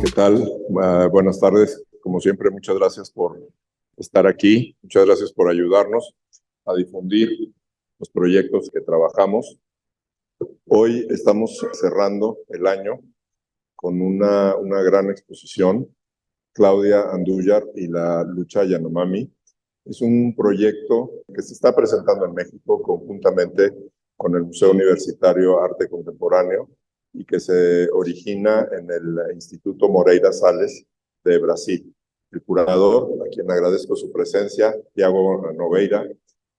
¿Qué tal? Buenas tardes. Como siempre, muchas gracias por estar aquí. Muchas gracias por ayudarnos a difundir los proyectos que trabajamos. Hoy estamos cerrando el año con una gran exposición, Claudia Andújar y la lucha Yanomami. Es un proyecto que se está presentando en México conjuntamente con el Museo Universitario Arte Contemporáneo y que se origina en el Instituto Moreira Salles de Brasil. El curador, a quien agradezco su presencia, Tiago Nogueira,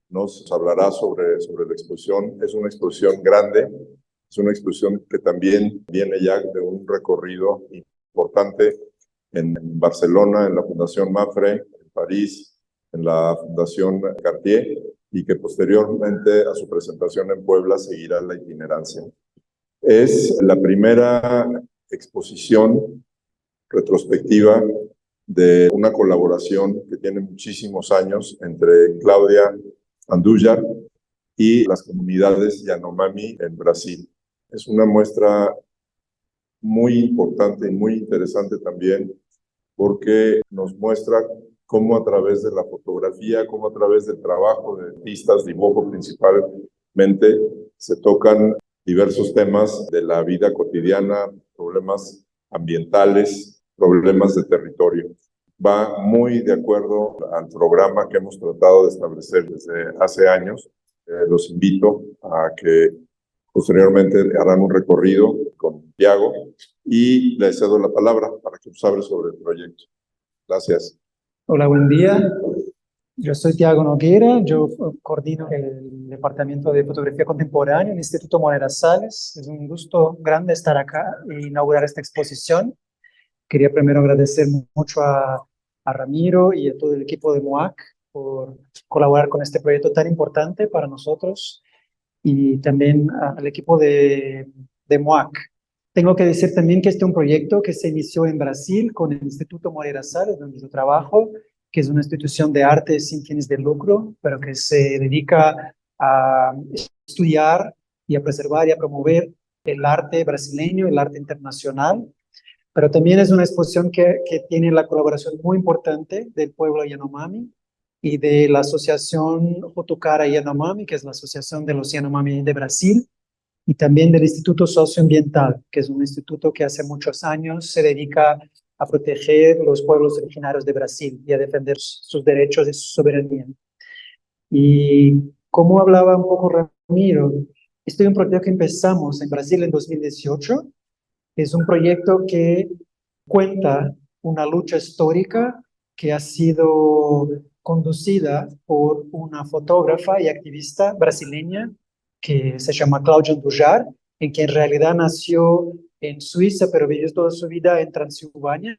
nos hablará sobre la exposición. Es una exposición grande, es una exposición que también viene ya de un recorrido importante en Barcelona, en la Fundación Mapfre, en París, en la Fundación Cartier, y que posteriormente a su presentación en Puebla seguirá la itinerancia. Es la primera exposición retrospectiva de una colaboración que tiene muchísimos años entre Claudia Andújar y las comunidades Yanomami en Brasil. Es una muestra muy importante y muy interesante también porque nos muestra cómo a través de la fotografía, cómo a través del trabajo de artistas, dibujo principalmente, se tocan diversos temas de la vida cotidiana, problemas ambientales, problemas de territorio. Va muy de acuerdo al programa que hemos tratado de establecer desde hace años. Los invito a que posteriormente harán un recorrido con Tiago y le cedo la palabra para que nos hable sobre el proyecto. Gracias. Hola, buen día. Yo soy Tiago Nogueira, yo coordino el Departamento de Fotografía Contemporánea en el Instituto Moreira Salles. Es un gusto grande estar acá e inaugurar esta exposición. Quería primero agradecer mucho a Ramiro y a todo el equipo de MOAC por colaborar con este proyecto tan importante para nosotros y también al equipo de MOAC. Tengo que decir también que este es un proyecto que se inició en Brasil con el Instituto Moreira Salles, donde yo trabajo, que es una institución de arte sin fines de lucro, pero que se dedica a estudiar y a preservar y a promover el arte brasileño, el arte internacional. Pero también es una exposición que tiene la colaboración muy importante del pueblo Yanomami y de la asociación Hotucara Yanomami, que es la asociación de los Yanomami de Brasil, y también del Instituto Socioambiental, que es un instituto que hace muchos años se dedica a proteger los pueblos originarios de Brasil y a defender sus derechos y su soberanía. Y como hablaba un poco Ramiro, este es un proyecto que empezamos en Brasil en 2018. Es un proyecto que cuenta una lucha histórica que ha sido conducida por una fotógrafa y activista brasileña que se llama Claudia Andújar, en que en realidad nació en Suiza, pero vivió toda su vida en Transilvania.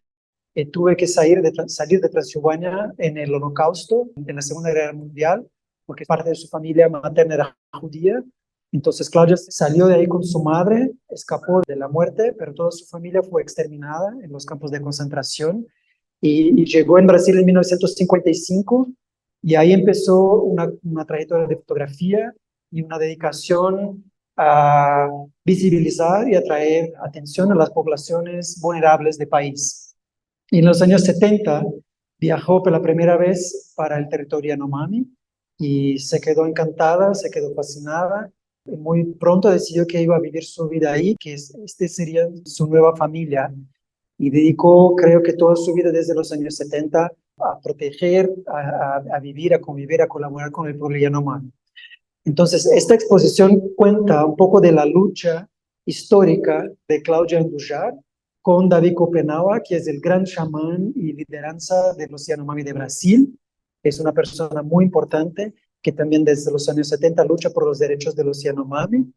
Tuve que salir de Transilvania en el Holocausto, en la Segunda Guerra Mundial, porque parte de su familia materna era judía. Entonces Claudia salió de ahí con su madre, escapó de la muerte, pero toda su familia fue exterminada en los campos de concentración y llegó en Brasil en 1955 y ahí empezó una trayectoria de fotografía y una dedicación a visibilizar y atraer atención a las poblaciones vulnerables del país. Y en los años 70 viajó por la primera vez para el territorio Yanomami y se quedó encantada, se quedó fascinada. Muy pronto decidió que iba a vivir su vida ahí, que este sería su nueva familia. Y dedicó, creo que toda su vida desde los años 70 a proteger, a vivir, a convivir, a colaborar con el pueblo Yanomami. Entonces, esta exposición cuenta un poco de la lucha histórica de Claudia Andújar con David Kopenawa, que es el gran chamán y lideranza de los Yanomami de Brasil. Es una persona muy importante que también desde los años 70 lucha por los derechos de los Yanomami.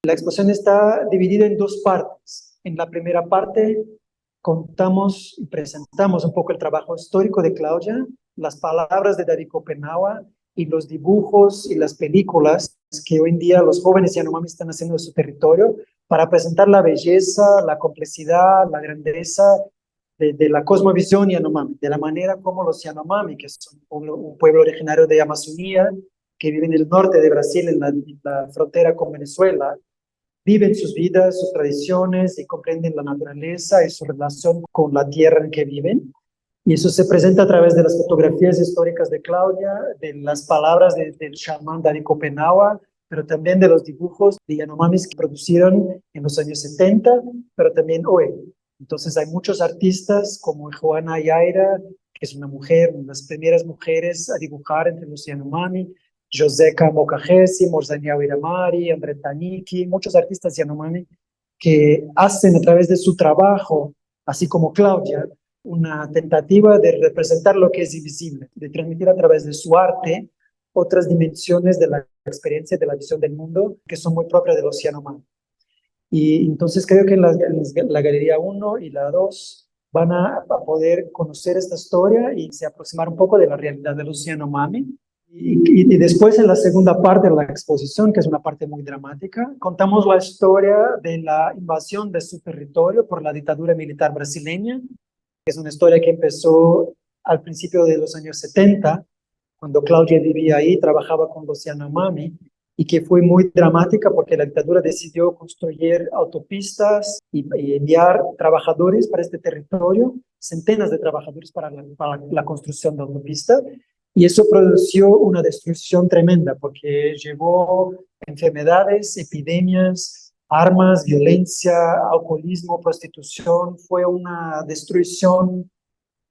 La exposición está dividida en dos partes. En la primera parte contamos y presentamos un poco el trabajo histórico de Claudia, las palabras de David Kopenawa y los dibujos y las películas que hoy en día los jóvenes Yanomami están haciendo de su territorio para presentar la belleza, la complejidad, la grandeza de la cosmovisión Yanomami, de la manera como los Yanomami, que son un pueblo originario de Amazonía, que vive en el norte de Brasil, en la frontera con Venezuela, viven sus vidas, sus tradiciones y comprenden la naturaleza y su relación con la tierra en que viven. Y eso se presenta a través de las fotografías históricas de Claudia, de las palabras del chamán David Copenhague, pero también de los dibujos de Yanomamis que produjeron en los años 70, pero también hoy. Entonces hay muchos artistas como Joana Yaira, que es una mujer, una de las primeras mujeres a dibujar entre los Yanomami, Joseca Mokajesi, Morzania Wiramari, André Taniki, muchos artistas Yanomami que hacen a través de su trabajo, así como Claudia, una tentativa de representar lo que es invisible, de transmitir a través de su arte otras dimensiones de la experiencia, de la visión del mundo, que son muy propias del océano humano. Y entonces creo que en la Galería 1 y la 2 van a poder conocer esta historia y se aproximar un poco de la realidad del océano Mami. Y después en la segunda parte de la exposición, que es una parte muy dramática, contamos la historia de la invasión de su territorio por la dictadura militar brasileña. Es una historia que empezó al principio de los años 70, cuando Claudia vivía ahí, trabajaba con los Yanomami, y que fue muy dramática porque la dictadura decidió construir autopistas y enviar trabajadores para este territorio, centenas de trabajadores para la construcción de autopistas, y eso produjo una destrucción tremenda porque llevó enfermedades, epidemias, armas, violencia, alcoholismo, prostitución. Fue una destrucción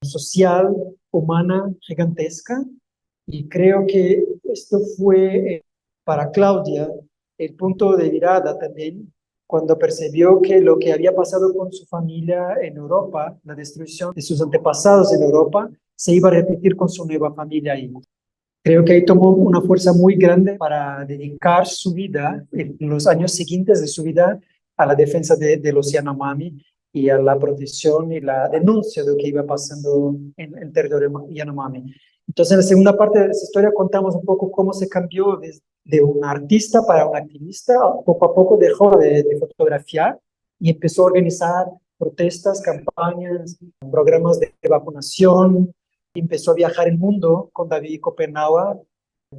social, humana, gigantesca. Y creo que esto fue para Claudia el punto de virada también, cuando percibió que lo que había pasado con su familia en Europa, la destrucción de sus antepasados en Europa, se iba a repetir con su nueva familia ahí. Creo que ahí tomó una fuerza muy grande para dedicar su vida, en los años siguientes de su vida, a la defensa de los Yanomami y a la protección y la denuncia de lo que iba pasando en el territorio Yanomami. Entonces, en la segunda parte de esta historia contamos un poco cómo se cambió de un artista para un activista. Poco a poco dejó de fotografiar y empezó a organizar protestas, campañas, programas de vacunación. Empezó a viajar el mundo con David Copenhague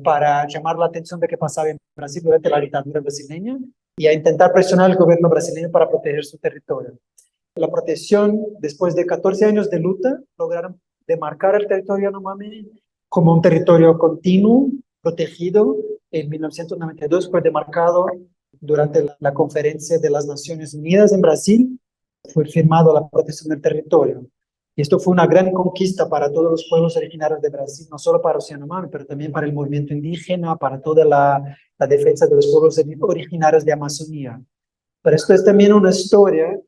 para llamar la atención de qué pasaba en Brasil durante la dictadura brasileña y a intentar presionar al gobierno brasileño para proteger su territorio. La protección, después de 14 años de lucha, lograron demarcar el territorio Yanomami como un territorio continuo, protegido. En 1992 fue demarcado durante la conferencia de las Naciones Unidas en Brasil, fue firmado la protección del territorio. Y esto fue una gran conquista para todos los pueblos originarios de Brasil, no solo para los Yanomami, pero también para el movimiento indígena, para toda la defensa de los pueblos originarios de Amazonía. Pero esto es también una historia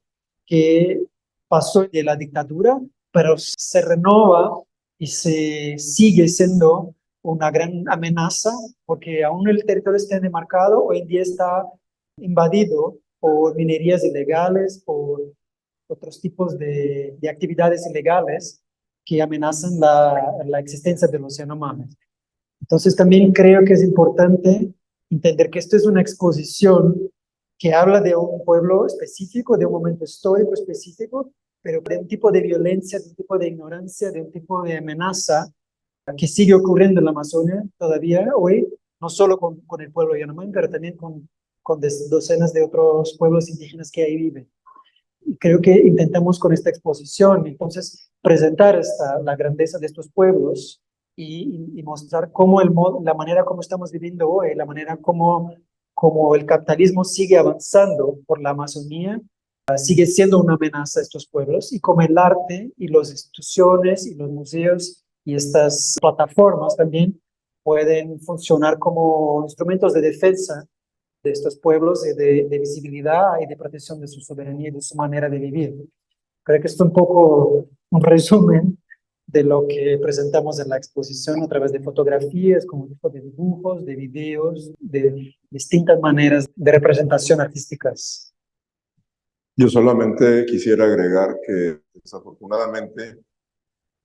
que pasó de la dictadura, pero se renova y se sigue siendo una gran amenaza, porque aún el territorio está demarcado, hoy en día está invadido por minerías ilegales, por otros tipos de actividades ilegales que amenazan la existencia de los Yanomamis. Entonces también creo que es importante entender que esto es una exposición que habla de un pueblo específico, de un momento histórico específico, pero de un tipo de violencia, de un tipo de ignorancia, de un tipo de amenaza que sigue ocurriendo en la Amazonia todavía hoy, no solo con el pueblo Yanomami, pero también con docenas de otros pueblos indígenas que ahí viven. Y creo que intentamos con esta exposición, entonces, presentar la grandeza de estos pueblos y mostrar cómo la manera como estamos viviendo hoy, la manera como el capitalismo sigue avanzando por la Amazonía, sigue siendo una amenaza a estos pueblos y como el arte y las instituciones y los museos y estas plataformas también pueden funcionar como instrumentos de defensa de estos pueblos y de visibilidad y de protección de su soberanía y de su manera de vivir. Creo que esto es un poco un resumen de lo que presentamos en la exposición a través de fotografías, como tipo de dibujos, de videos, de distintas maneras de representación artísticas. Yo solamente quisiera agregar que desafortunadamente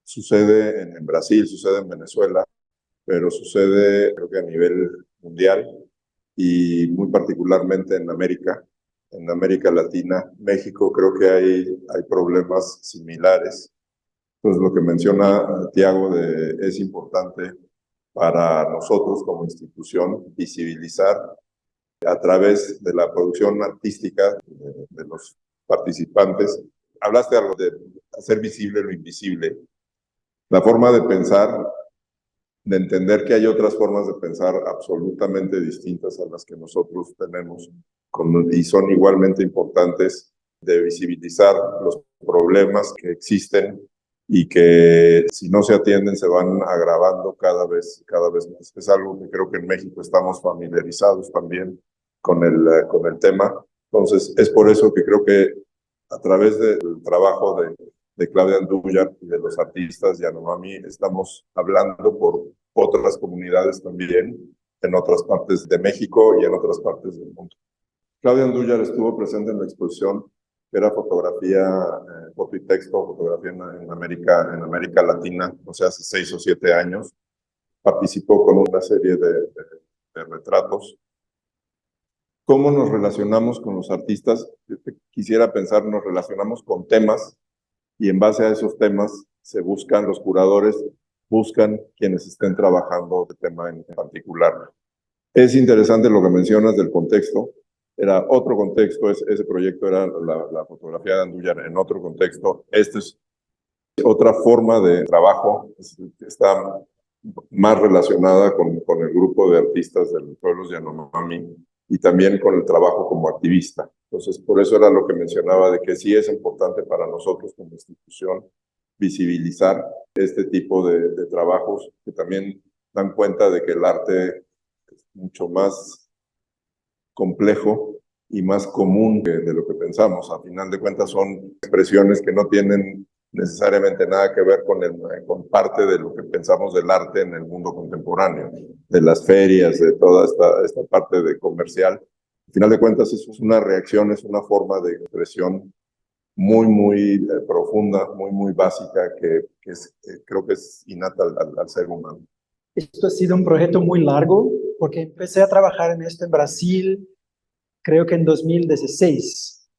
sucede en Brasil, sucede en Venezuela, pero sucede creo que a nivel mundial y muy particularmente en América Latina, México, creo que hay problemas similares. Entonces, lo que menciona Tiago es importante para nosotros como institución visibilizar a través de la producción artística de los participantes. Hablaste algo de hacer visible lo invisible. La forma de pensar, de entender que hay otras formas de pensar absolutamente distintas a las que nosotros tenemos y son igualmente importantes, de visibilizar los problemas que existen y que si no se atienden se van agravando cada vez más. Es algo que creo que en México estamos familiarizados también con el tema. Entonces, es por eso que creo que a través del trabajo de Claudia Andújar y de los artistas Yanomami, estamos hablando por otras comunidades también en otras partes de México y en otras partes del mundo. Claudia Andújar estuvo presente en la exposición que era fotografía, foto y texto, fotografía en América Latina, o sea, hace 6 o 7 años. Participó con una serie de retratos. ¿Cómo nos relacionamos con los artistas? Quisiera pensar, nos relacionamos con temas y en base a esos temas se buscan, los curadores buscan quienes estén trabajando el tema en particular. Es interesante lo que mencionas del contexto. Era otro contexto, ese proyecto era la fotografía de Andújar en otro contexto. Esta es otra forma de trabajo, está más relacionada con el grupo de artistas del pueblo Yanomami y también con el trabajo como activista. Entonces, por eso era lo que mencionaba de que sí es importante para nosotros como institución visibilizar este tipo de trabajos que también dan cuenta de que el arte es mucho más complejo y más común de lo que pensamos. A final de cuentas son expresiones que no tienen necesariamente nada que ver con parte de lo que pensamos del arte en el mundo contemporáneo, de las ferias, de toda esta parte de comercial. Al final de cuentas es una reacción, es una forma de expresión muy profunda, muy básica, que creo que es innata al ser humano. Esto ha sido un proyecto muy largo, porque empecé a trabajar en esto en Brasil, creo que en 2016,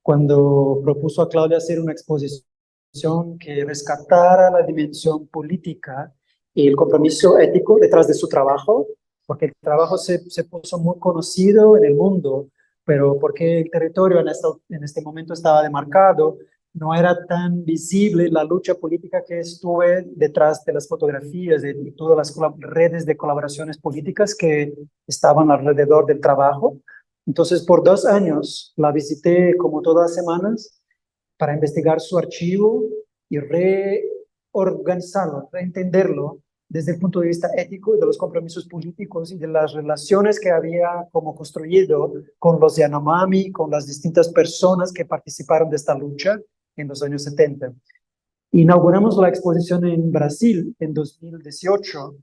cuando propuso a Claudia hacer una exposición que rescatara la dimensión política y el compromiso ético detrás de su trabajo, porque el trabajo se puso muy conocido en el mundo, pero porque el territorio en este momento estaba demarcado, no era tan visible la lucha política que estuve detrás de las fotografías y todas las redes de colaboraciones políticas que estaban alrededor del trabajo. Entonces, por 2 años la visité como todas las semanas para investigar su archivo y reorganizarlo, reentenderlo desde el punto de vista ético y de los compromisos políticos y de las relaciones que había como construido con los Yanomami, con las distintas personas que participaron de esta lucha en los años 70. Inauguramos la exposición en Brasil en 2018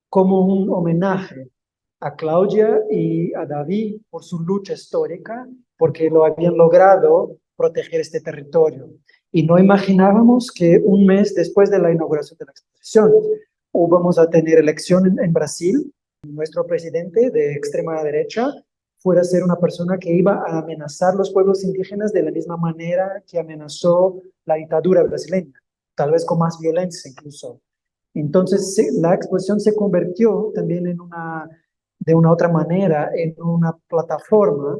como un homenaje a Claudia y a David por su lucha histórica, porque lo habían logrado proteger este territorio. Y no imaginábamos que un mes después de la inauguración de la exposición íbamos a tener elección en Brasil. Nuestro presidente de extrema derecha fuera a ser una persona que iba a amenazar los pueblos indígenas de la misma manera que amenazó la dictadura brasileña, tal vez con más violencia incluso. Entonces la exposición se convirtió también de una otra manera en una plataforma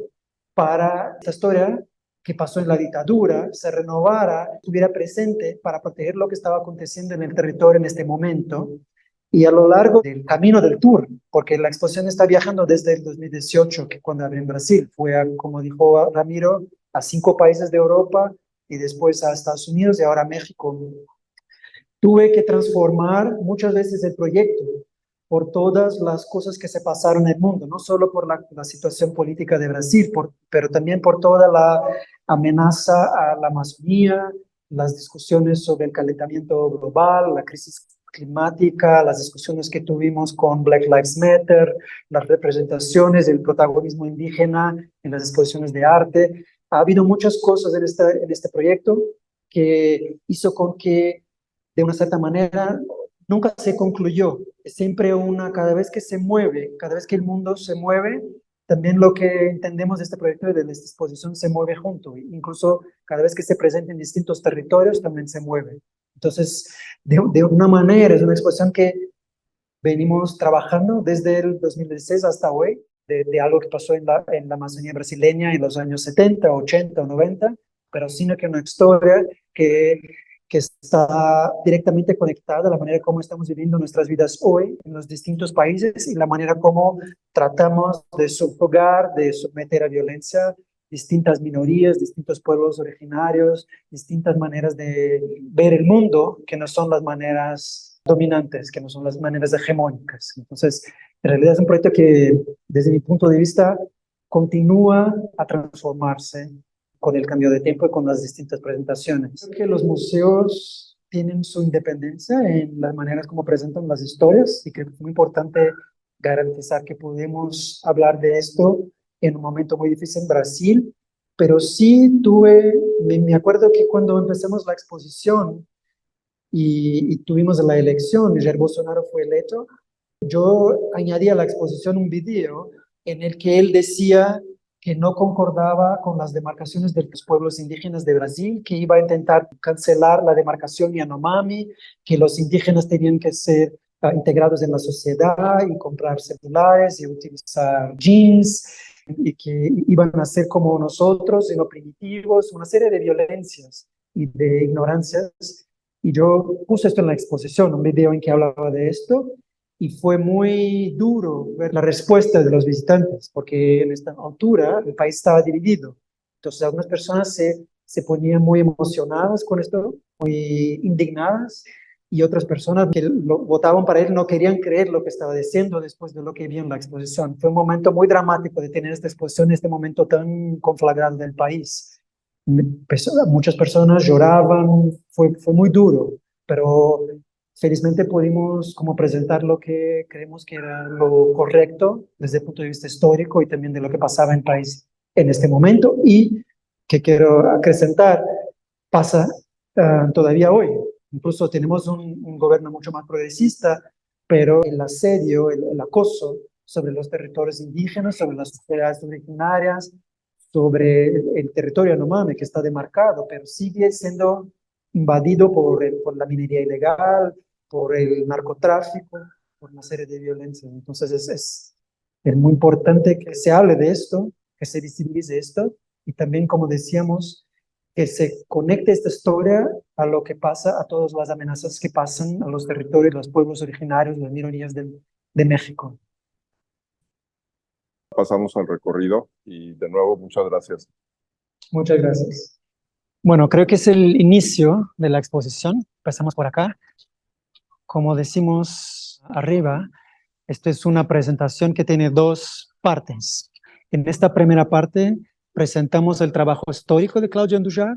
para esta historia que pasó en la dictadura, se renovara, estuviera presente para proteger lo que estaba aconteciendo en el territorio en este momento. Y a lo largo del camino del tour, porque la exposición está viajando desde el 2018, que cuando abrió en Brasil, fue, como dijo Ramiro, a 5 países de Europa y después a Estados Unidos y ahora a México. Tuve que transformar muchas veces el proyecto por todas las cosas que se pasaron en el mundo, no solo por la situación política de Brasil, pero también por toda la amenaza a la Amazonía, las discusiones sobre el calentamiento global, la crisis climática, las discusiones que tuvimos con Black Lives Matter, las representaciones del protagonismo indígena en las exposiciones de arte. Ha habido muchas cosas en este proyecto que hizo con que, de una cierta manera, nunca se concluyó. Es siempre cada vez que se mueve, cada vez que el mundo se mueve, también lo que entendemos de este proyecto y de esta exposición se mueve junto. Incluso cada vez que se presenta en distintos territorios, también se mueve. Entonces, de una manera, es una exposición que venimos trabajando desde el 2016 hasta hoy, de algo que pasó en la Amazonía brasileña en los años 70, 80 o 90, pero sino que una historia que está directamente conectada a la manera como estamos viviendo nuestras vidas hoy en los distintos países y la manera como tratamos de subjugar, de someter a violencia distintas minorías, distintos pueblos originarios, distintas maneras de ver el mundo que no son las maneras dominantes, que no son las maneras hegemónicas. Entonces, en realidad es un proyecto que, desde mi punto de vista, continúa a transformarse con el cambio de tiempo y con las distintas presentaciones. Creo que los museos tienen su independencia en las maneras como presentan las historias y creo que es muy importante garantizar que podemos hablar de esto en un momento muy difícil en Brasil, pero sí me acuerdo que cuando empezamos la exposición y tuvimos la elección y Jair Bolsonaro fue electo, yo añadí a la exposición un video en el que él decía que no concordaba con las demarcaciones de los pueblos indígenas de Brasil, que iba a intentar cancelar la demarcación Yanomami, que los indígenas tenían que ser integrados en la sociedad y comprar celulares y utilizar jeans y que iban a ser como nosotros, en lo primitivos, una serie de violencias y de ignorancias. Y yo puse esto en la exposición, un video en que hablaba de esto, y fue muy duro ver la respuesta de los visitantes, porque en esta altura el país estaba dividido. Entonces algunas personas se ponían muy emocionadas con esto, muy indignadas, y otras personas que votaban para él no querían creer lo que estaba diciendo después de lo que vio en la exposición. Fue un momento muy dramático de tener esta exposición en este momento tan conflagrante del país. Muchas personas lloraban, fue muy duro, pero felizmente pudimos como presentar lo que creemos que era lo correcto desde el punto de vista histórico y también de lo que pasaba en el país en este momento y que quiero acrecentar, pasa todavía hoy. Incluso tenemos un gobierno mucho más progresista, pero el asedio, el acoso sobre los territorios indígenas, sobre las sociedades originarias, sobre el territorio Yanomami que está demarcado, pero sigue siendo invadido por la minería ilegal, por el narcotráfico, por una serie de violencias. Entonces es muy importante que se hable de esto, que se visibilice esto y también, como decíamos, que se conecte esta historia a lo que pasa, a todas las amenazas que pasan a los territorios, los pueblos originarios, las minorías de México. Pasamos al recorrido y de nuevo muchas gracias. Muchas gracias. Bueno, creo que es el inicio de la exposición. Empezamos por acá. Como decimos arriba, esta es una presentación que tiene dos partes. En esta primera parte presentamos el trabajo histórico de Claudio Andujar,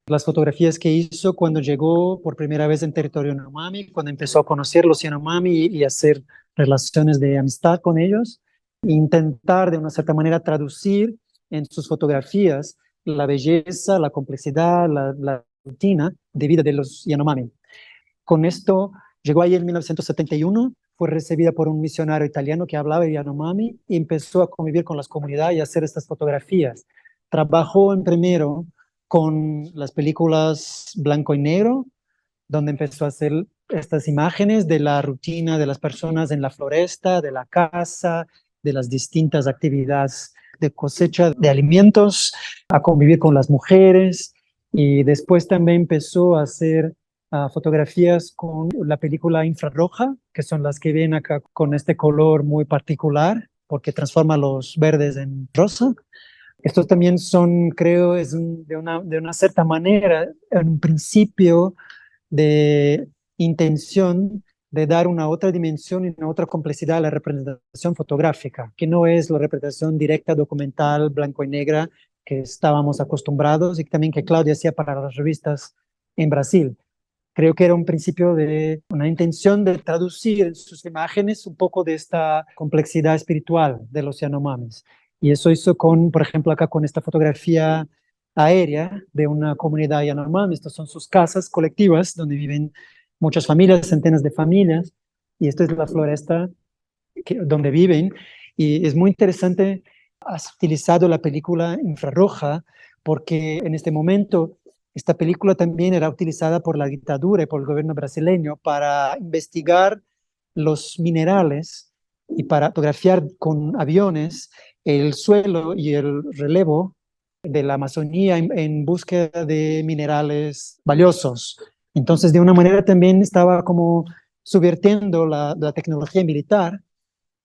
las fotografías que hizo cuando llegó por primera vez en territorio Yanomami, cuando empezó a conocer los Yanomami y hacer relaciones de amistad con ellos, e intentar de una cierta manera traducir en sus fotografías la belleza, la complejidad, la rutina de vida de los Yanomami. Con esto llegó ahí en 1971, fue recibida por un misionario italiano que hablaba Yanomami y empezó a convivir con las comunidades y a hacer estas fotografías. Trabajó en primero con las películas blanco y negro, donde empezó a hacer estas imágenes de la rutina de las personas en la floresta, de la casa, de las distintas actividades de cosecha de alimentos, a convivir con las mujeres, y después también empezó a hacer fotografías con la película infrarroja, que son las que ven acá con este color muy particular, porque transforma los verdes en rosa. Estos también son, creo, de una cierta manera, en un principio de intención de dar una otra dimensión y una otra complejidad a la representación fotográfica, que no es la representación directa, documental, blanco y negra, que estábamos acostumbrados y también que Claudia hacía para las revistas en Brasil. Creo que era un principio de una intención de traducir en sus imágenes un poco de esta complejidad espiritual de los Yanomamis. Y eso hizo con, por ejemplo, acá con esta fotografía aérea de una comunidad Yanomami. Estas son sus casas colectivas donde viven muchas familias, centenas de familias. Y esta es la floresta donde viven. Y es muy interesante, has utilizado la película infrarroja porque en este momento esta película también era utilizada por la dictadura y por el gobierno brasileño para investigar los minerales y para fotografiar con aviones el suelo y el relevo de la Amazonía en búsqueda de minerales valiosos. Entonces, de una manera también estaba como subvirtiendo la tecnología militar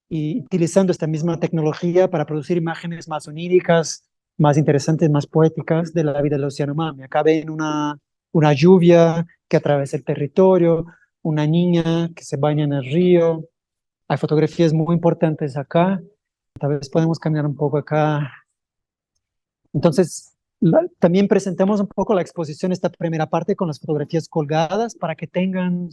y utilizando esta misma tecnología para producir imágenes más oníricas, más interesantes, más poéticas de la vida del Océano Mami. Acá ven una lluvia que atraviesa el territorio, una niña que se baña en el río. Hay fotografías muy importantes acá. Tal vez podemos caminar un poco acá. Entonces, también presentamos un poco la exposición, esta primera parte con las fotografías colgadas para que tengan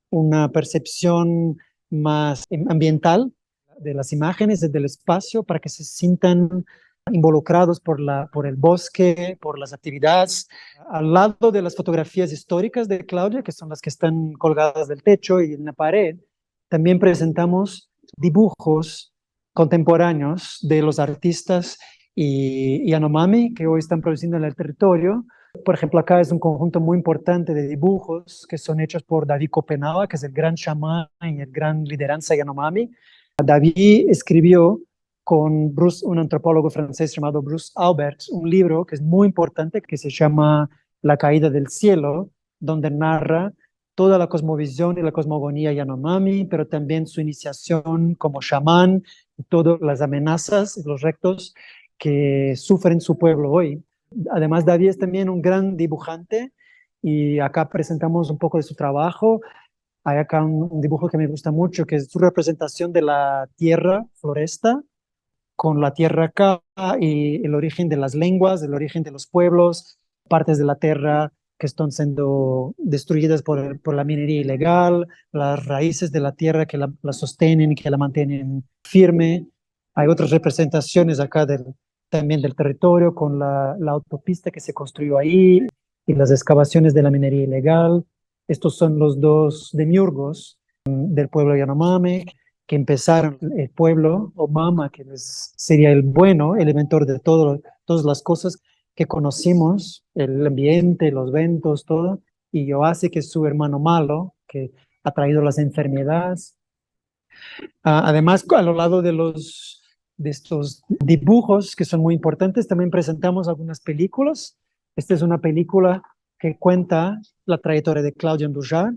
una percepción más ambiental de las imágenes, del espacio, para que se sientan involucrados por el bosque, por las actividades. Al lado de las fotografías históricas de Claudia, que son las que están colgadas del techo y en la pared, también presentamos dibujos contemporáneos de los artistas y Yanomami, que hoy están produciendo en el territorio. Por ejemplo, acá es un conjunto muy importante de dibujos que son hechos por David Copenhague, que es el gran chamán y el gran lideranza Yanomami. David escribió con Bruce, un antropólogo francés llamado Bruce Albert, un libro que es muy importante que se llama La caída del cielo, donde narra toda la cosmovisión y la cosmogonía Yanomami, pero también su iniciación como chamán, y todas las amenazas y los retos que sufren su pueblo hoy. Además, David es también un gran dibujante y acá presentamos un poco de su trabajo. Hay acá un dibujo que me gusta mucho, que es su representación de la tierra, floresta, con la tierra acá y el origen de las lenguas, el origen de los pueblos, partes de la tierra que están siendo destruidas por la minería ilegal, las raíces de la tierra que la sostienen y que la mantienen firme. Hay otras representaciones acá también del territorio con la autopista que se construyó ahí y las excavaciones de la minería ilegal. Estos son los dos demiurgos del pueblo Yanomami que empezaron el pueblo, o Mama, que sería el bueno, el inventor de todas las cosas que conocimos, el ambiente, los ventos, todo, y Yoase, que es su hermano malo, que ha traído las enfermedades. Además, a lo largo de estos dibujos que son muy importantes, también presentamos algunas películas. Esta es una película que cuenta la trayectoria de Claudia Andújar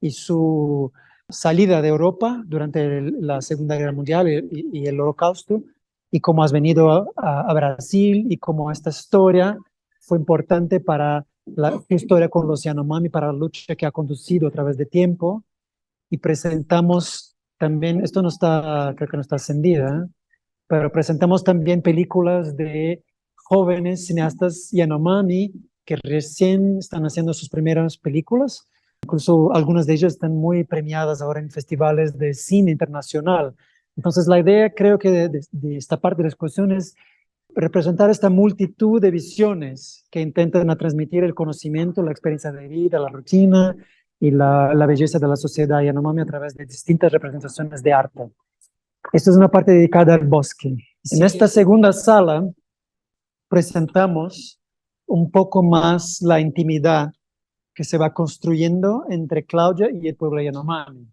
y su salida de Europa durante la Segunda Guerra Mundial y el Holocausto, y cómo has venido a Brasil y cómo esta historia fue importante para la historia con los Yanomami, para la lucha que ha conducido a través de tiempo. Y presentamos también, esto no está, creo que no está encendida, pero presentamos también películas de jóvenes cineastas Yanomami que recién están haciendo sus primeras películas. Incluso algunas de ellas están muy premiadas ahora en festivales de cine internacional. Entonces, la idea, creo que de esta parte de la exposición es representar esta multitud de visiones que intentan transmitir el conocimiento, la experiencia de vida, la rutina y la belleza de la sociedad Yanomami a través de distintas representaciones de arte. Esta es una parte dedicada al bosque. En esta segunda sala presentamos un poco más la intimidad que se va construyendo entre Claudia y el pueblo Yanomami.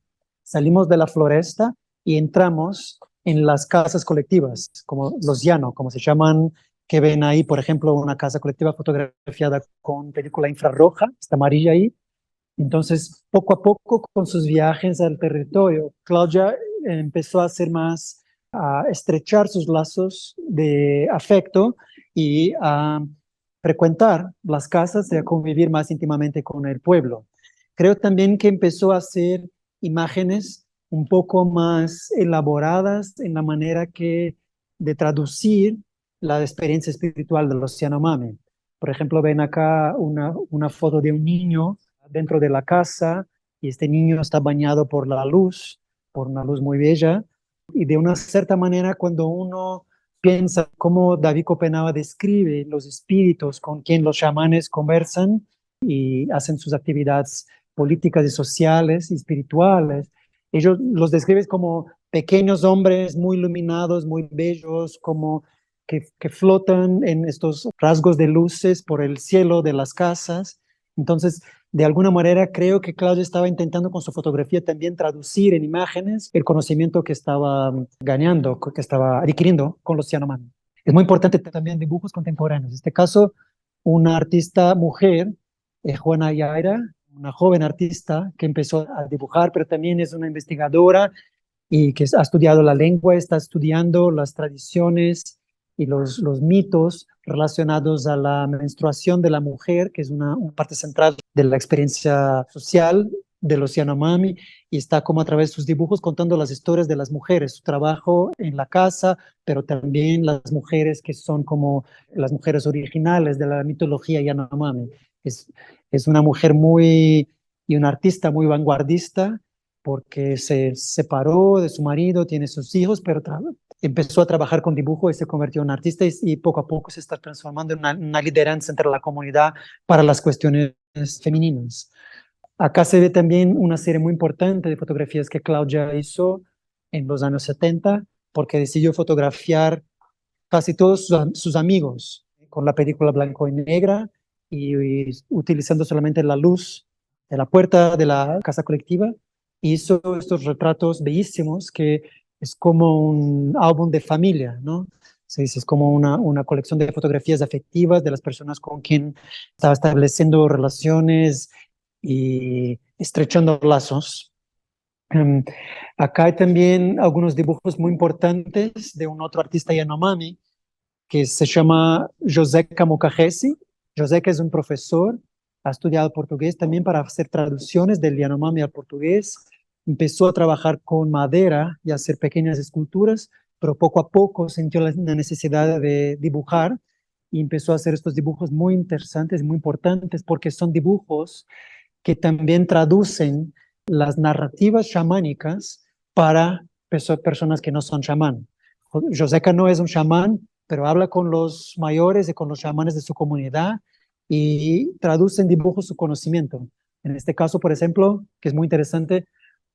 Salimos de la floresta y entramos en las casas colectivas, como los llano, como se llaman, que ven ahí, por ejemplo, una casa colectiva fotografiada con película infrarroja, está amarilla ahí. Entonces, poco a poco, con sus viajes al territorio, Claudia empezó a hacer más, a estrechar sus lazos de afecto y a frecuentar las casas y a convivir más íntimamente con el pueblo. Creo también que empezó a hacer imágenes un poco más elaboradas en la manera que de traducir la experiencia espiritual de los Yanomami. Por ejemplo, ven acá una foto de un niño dentro de la casa y este niño está bañado por la luz, por una luz muy bella. Y de una cierta manera, cuando uno piensa cómo David Copenhague describe los espíritus con quien los chamanes conversan y hacen sus actividades políticas y sociales y espirituales, ellos los describen como pequeños hombres muy iluminados, muy bellos, como que flotan en estos rasgos de luces por el cielo de las casas. Entonces, de alguna manera creo que Claudia estaba intentando con su fotografía también traducir en imágenes el conocimiento que estaba ganando, que estaba adquiriendo con los Yanomami. Es muy importante también dibujos contemporáneos. En este caso, una artista mujer, Juana Yaira, una joven artista que empezó a dibujar, pero también es una investigadora y que ha estudiado la lengua, está estudiando las tradiciones y los mitos relacionados a la menstruación de la mujer, que es una parte central de la experiencia social de los Yanomami, y está como a través de sus dibujos contando las historias de las mujeres, su trabajo en la casa, pero también las mujeres que son como las mujeres originales de la mitología Yanomami. Es una mujer y una artista muy vanguardista, porque se separó de su marido, tiene sus hijos, pero empezó a trabajar con dibujo y se convirtió en artista y poco a poco se está transformando en una lideranza entre la comunidad para las cuestiones femeninas. Acá se ve también una serie muy importante de fotografías que Claudia hizo en los años 70, porque decidió fotografiar casi todos sus amigos con la película blanco y negra y utilizando solamente la luz de la puerta de la casa colectiva. Hizo estos retratos bellísimos que es como un álbum de familia, ¿no? Se dice, es como una colección de fotografías afectivas de las personas con quien estaba estableciendo relaciones y estrechando lazos. Um, Acá hay también algunos dibujos muy importantes de un otro artista Yanomami que se llama José Camocajesi. José, que es un profesor, ha estudiado portugués también para hacer traducciones del Yanomami al portugués. Empezó a trabajar con madera y a hacer pequeñas esculturas, pero poco a poco sintió la necesidad de dibujar y empezó a hacer estos dibujos muy interesantes, muy importantes, porque son dibujos que también traducen las narrativas chamánicas para personas que no son chamán. Joseca no es un chamán, pero habla con los mayores y con los chamanes de su comunidad y traduce en dibujos su conocimiento. En este caso, por ejemplo, que es muy interesante,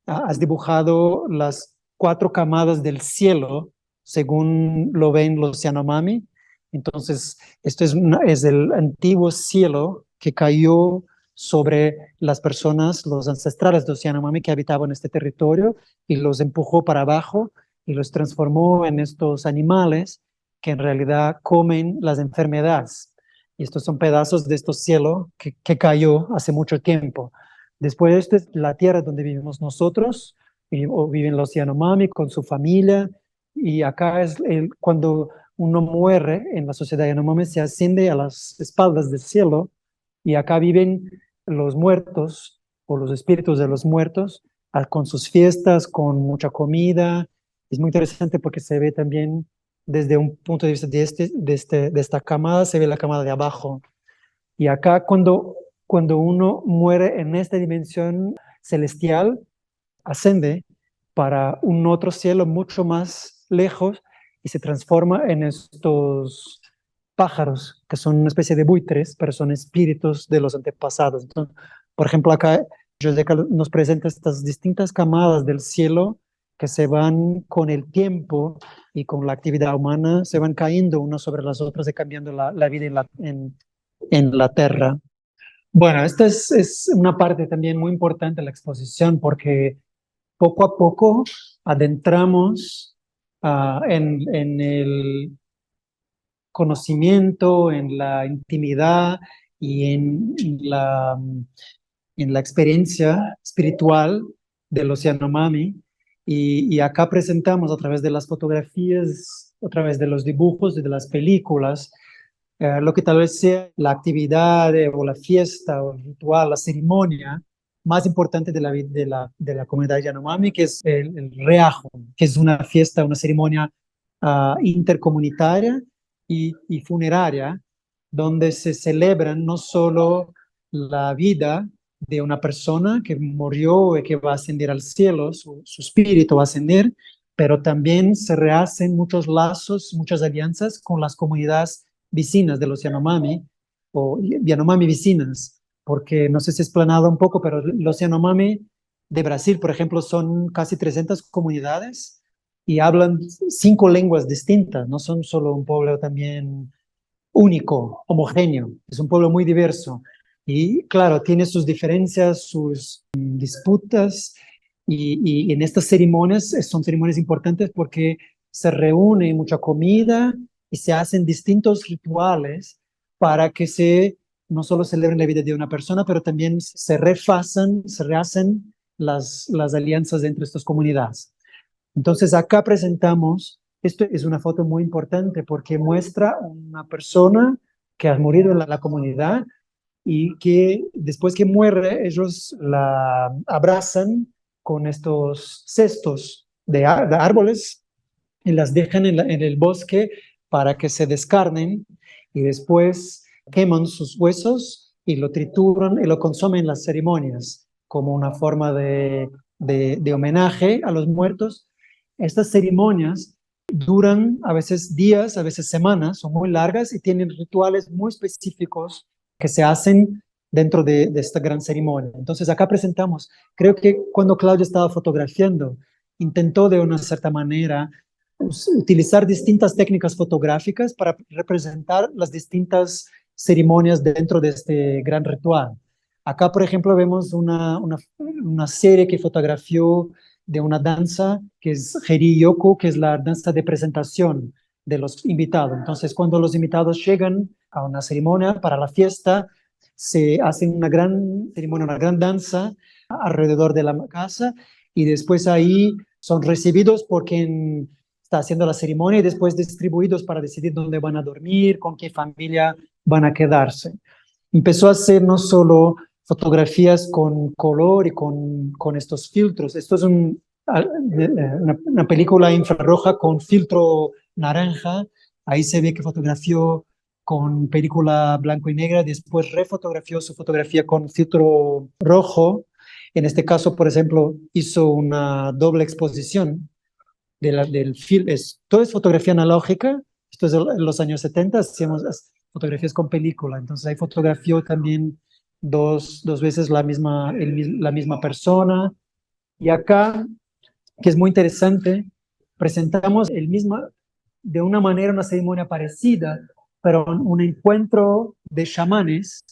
has dibujado las 4 camadas del cielo, según lo ven los Yanomami. Entonces, esto es el antiguo cielo que cayó sobre las personas, los ancestrales de los Yanomami que habitaban este territorio y los empujó para abajo y los transformó en estos animales que en realidad comen las enfermedades. Y estos son pedazos de este cielo que cayó hace mucho tiempo. Después, esta es la tierra donde vivimos nosotros, o viven los Yanomami con su familia, y acá es cuando uno muere en la sociedad Yanomami, se asciende a las espaldas del cielo, y acá viven los muertos, o los espíritus de los muertos, con sus fiestas, con mucha comida. Es muy interesante porque se ve también desde un punto de vista de esta camada, se ve la camada de abajo. Y acá cuando uno muere en esta dimensión celestial, ascende para un otro cielo mucho más lejos y se transforma en estos pájaros, que son una especie de buitres, pero son espíritus de los antepasados. Entonces, por ejemplo, acá José nos presenta estas distintas camadas del cielo que se van con el tiempo y con la actividad humana, se van cayendo unas sobre las otras y cambiando la vida en la tierra. Bueno, esta es una parte también muy importante de la exposición porque poco a poco adentramos en el conocimiento, en la intimidad y en la experiencia espiritual de los Yanomami. Y acá presentamos a través de las fotografías, a través de los dibujos y de las películas, lo que tal vez sea la actividad o la fiesta o el ritual, la ceremonia más importante de la comunidad Yanomami, que es el Reajo, que es una fiesta, una ceremonia intercomunitaria y funeraria, donde se celebran no solo la vida de una persona que murió y que va a ascender al cielo, su espíritu va a ascender, pero también se rehacen muchos lazos, muchas alianzas con las comunidades vecinas de los Yanomami o Yanomami vecinas, porque no sé si es planado un poco, pero los Yanomami de Brasil, por ejemplo, son casi 300 comunidades y hablan 5 lenguas distintas, no son solo un pueblo también único, homogéneo, es un pueblo muy diverso. Y claro, tiene sus diferencias, sus disputas, y en estas ceremonias son ceremonias importantes porque se reúne mucha comida y se hacen distintos rituales para que se no solo celebren la vida de una persona, pero también se rehacen las alianzas entre estas comunidades. Entonces acá presentamos, esto es una foto muy importante porque muestra una persona que ha morido en la comunidad y que después que muere ellos la abrazan con estos cestos de árboles y las dejan en el bosque para que se descarnen y después queman sus huesos y lo trituran y lo consumen en las ceremonias como una forma de homenaje a los muertos. Estas ceremonias duran a veces días, a veces semanas, son muy largas y tienen rituales muy específicos que se hacen dentro de esta gran ceremonia. Entonces acá presentamos, creo que cuando Claudia estaba fotografiando, intentó de una cierta manera utilizar distintas técnicas fotográficas para representar las distintas ceremonias dentro de este gran ritual. Acá, por ejemplo, vemos una serie que fotografió de una danza que es Heri-Yoku, que es la danza de presentación de los invitados. Entonces, cuando los invitados llegan a una ceremonia para la fiesta, se hace una gran ceremonia, una gran danza alrededor de la casa y después ahí son recibidos por quien está haciendo la ceremonia y después distribuidos para decidir dónde van a dormir, con qué familia van a quedarse. Empezó a hacer no solo fotografías con color y con estos filtros. Esto es una película infrarroja con filtro naranja. Ahí se ve que fotografió con película blanco y negra, después refotografió su fotografía con filtro rojo. En este caso, por ejemplo, hizo una doble exposición del film. Todo es fotografía analógica. Esto es en los años 70, hacíamos fotografías con película. Entonces ahí fotografió también dos veces la misma persona. Y acá, que es muy interesante, presentamos de una manera una ceremonia parecida, pero un encuentro de chamanes,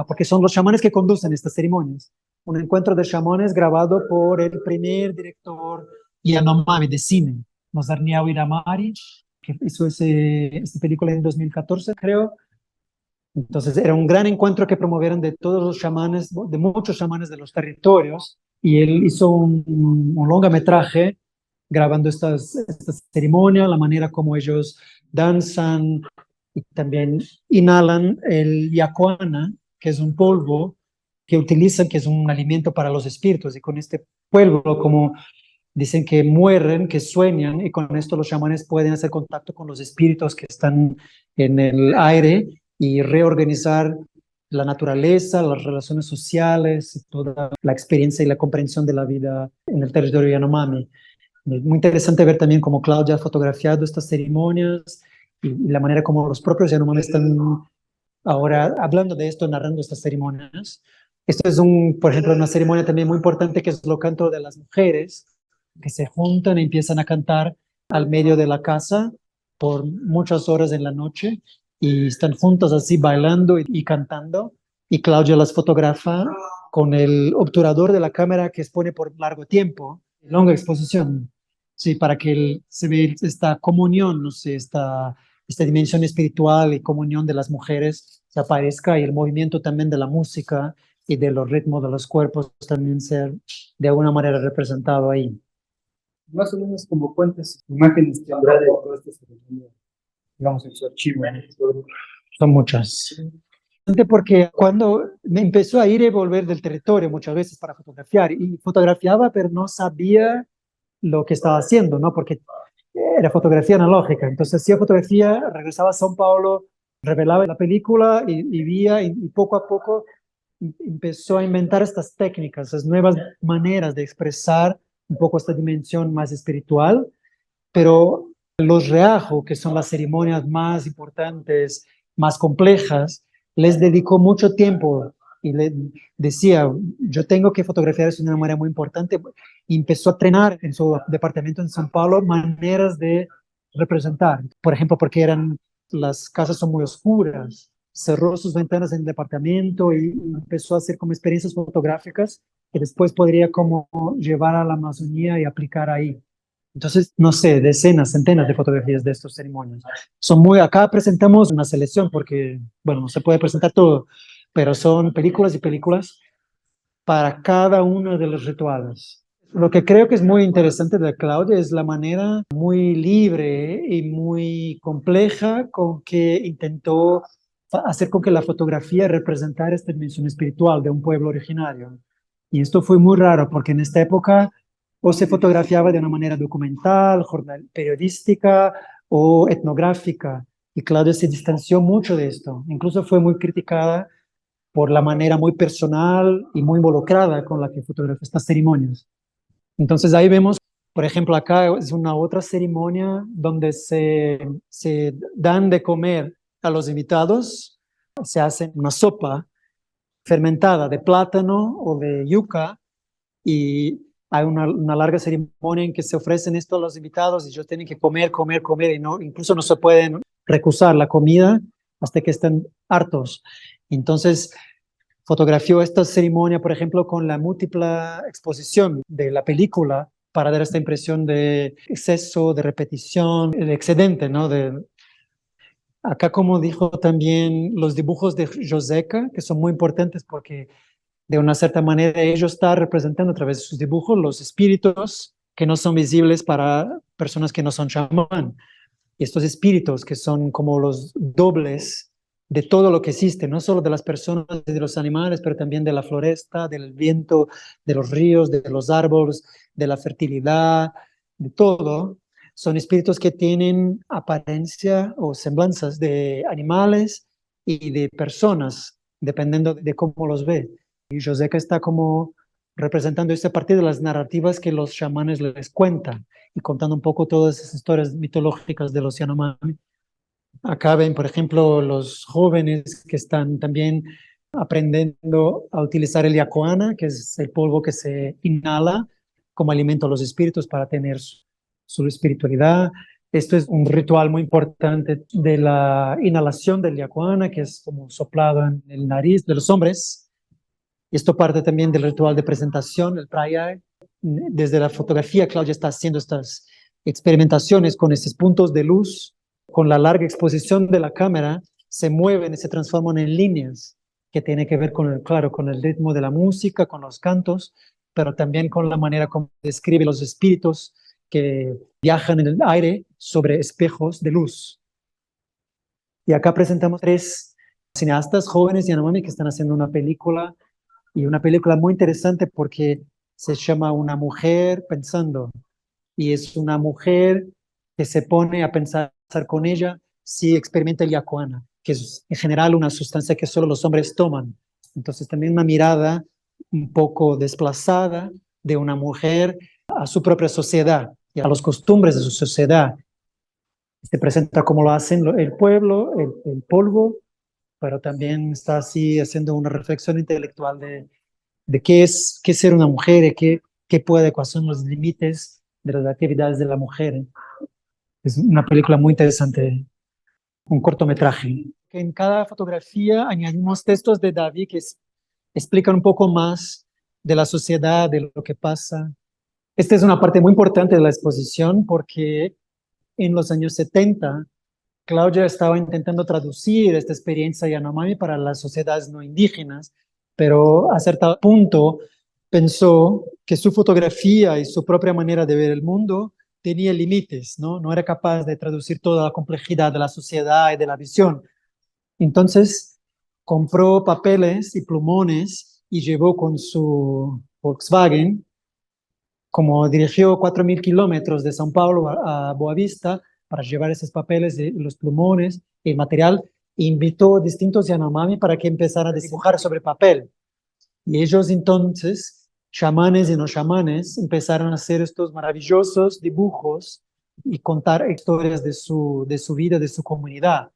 porque son los chamanes que conducen estas ceremonias. Un encuentro de chamanes grabado por el primer director Yanomami de cine, Mozarniao Iramari, que hizo esta película en 2014, creo. Entonces era un gran encuentro que promovieron de todos los chamanes, de muchos chamanes de los territorios, y él hizo un longametraje grabando esta ceremonia, la manera como ellos danzan y también inhalan el yacuana, que es un polvo que utilizan, que es un alimento para los espíritus, y con este polvo, como dicen que mueren, que sueñan, y con esto los chamanes pueden hacer contacto con los espíritus que están en el aire y reorganizar la naturaleza, las relaciones sociales, toda la experiencia y la comprensión de la vida en el territorio Yanomami. Es muy interesante ver también cómo Claudia ha fotografiado estas ceremonias y la manera como los propios Yanomami están ahora hablando de esto, narrando estas ceremonias. Esto es, por ejemplo, una ceremonia también muy importante que es el canto de las mujeres, que se juntan y empiezan a cantar al medio de la casa por muchas horas en la noche y están juntas así bailando y cantando. Y Claudia las fotografa con el obturador de la cámara que expone por largo tiempo, longa exposición. Sí, para que se vea esta comunión, no sé, esta dimensión espiritual y comunión de las mujeres se aparezca y el movimiento también de la música y de los ritmos de los cuerpos también ser de alguna manera representado ahí. Más o menos como cuántas imágenes tendrá de todo este ceremonia, digamos, en su archivo, ¿no? Son muchas. Porque cuando me empezó a ir y volver del territorio muchas veces para fotografiar, y fotografiaba, pero no sabía lo que estaba haciendo, ¿no? Porque era fotografía analógica. Entonces hacía fotografía, regresaba a São Paulo, revelaba la película y veía, y poco a poco empezó a inventar estas técnicas, estas nuevas maneras de expresar un poco esta dimensión más espiritual, pero los reajo, que son las ceremonias más importantes, más complejas, les dedicó mucho tiempo y le decía, yo tengo que fotografiar eso de una manera muy importante, y empezó a entrenar en su departamento en São Paulo maneras de representar. Por ejemplo, porque las casas son muy oscuras, cerró sus ventanas en el departamento y empezó a hacer como experiencias fotográficas que después podría como llevar a la Amazonía y aplicar ahí. Entonces, no sé, decenas, centenas de fotografías de estos ceremonias. Acá presentamos una selección porque, bueno, no se puede presentar todo, pero son películas y películas para cada uno de los rituales. Lo que creo que es muy interesante de Claudia es la manera muy libre y muy compleja con que intentó hacer con que la fotografía representara esta dimensión espiritual de un pueblo originario. Y esto fue muy raro porque en esta época o se fotografiaba de una manera documental, periodística o etnográfica. Y Claudia se distanció mucho de esto. Incluso fue muy criticada por la manera muy personal y muy involucrada con la que fotografía estas ceremonias. Entonces ahí vemos, por ejemplo, acá es una otra ceremonia donde se dan de comer a los invitados, se hace una sopa fermentada de plátano o de yuca y hay una larga ceremonia en que se ofrecen esto a los invitados y ellos tienen que comer, comer, comer y no, incluso no se pueden recusar la comida hasta que estén hartos. Entonces, fotografió esta ceremonia, por ejemplo, con la múltiple exposición de la película para dar esta impresión de exceso, de repetición, de excedente, ¿no? Acá, como dijo también, los dibujos de Joseca, que son muy importantes porque de una cierta manera ellos están representando a través de sus dibujos los espíritus que no son visibles para personas que no son chamán. Y estos espíritus que son como los dobles de todo lo que existe, no solo de las personas y de los animales, pero también de la floresta, del viento, de los ríos, de los árboles, de la fertilidad, de todo. Son espíritus que tienen apariencia o semblanzas de animales y de personas, dependiendo de cómo los ve. Y Joseca está como representando esto a partir de las narrativas que los chamanes les cuentan y contando un poco todas esas historias mitológicas de los Yanomami. Acá ven, por ejemplo, los jóvenes que están también aprendiendo a utilizar el yacuana, que es el polvo que se inhala como alimento a los espíritus para tener su espiritualidad. Esto es un ritual muy importante de la inhalación del yacuana, que es como soplado en el nariz de los hombres. Esto parte también del ritual de presentación, el prayag. Desde la fotografía, Claudia está haciendo estas experimentaciones con estos puntos de luz, con la larga exposición de la cámara, se mueven y se transforman en líneas que tiene que ver con claro, con el ritmo de la música, con los cantos, pero también con la manera como describe los espíritus que viajan en el aire sobre espejos de luz. Y acá presentamos 3 cineastas jóvenes Yanomami que están haciendo una película, y una película muy interesante porque se llama Una mujer pensando, y es una mujer que se pone a pensar con ella si experimenta el yacuana, que es en general una sustancia que solo los hombres toman. Entonces también una mirada un poco desplazada de una mujer a su propia sociedad y a las costumbres de su sociedad. Se presenta como lo hacen el pueblo, el polvo, pero también está así haciendo una reflexión intelectual de qué es ser una mujer, y qué puede, cuáles son los límites de las actividades de la mujer. Es una película muy interesante, un cortometraje. En cada fotografía añadimos textos de David que explican un poco más de la sociedad, de lo que pasa. Esta es una parte muy importante de la exposición porque en los años 70 Claudia estaba intentando traducir esta experiencia Yanomami para las sociedades no indígenas, pero a cierto punto pensó que su fotografía y su propia manera de ver el mundo tenía límites, ¿no? No era capaz de traducir toda la complejidad de la sociedad y de la visión. Entonces compró papeles y plumones y llevó con su Volkswagen, como dirigió 4.000 kilómetros de São Paulo a Boavista para llevar esos papeles, los plumones, el material, invitó a distintos Yanomami para que empezaran a dibujar sobre papel. Y ellos entonces, chamanes y no chamanes, empezaron a hacer estos maravillosos dibujos y contar historias de su vida, de su comunidad.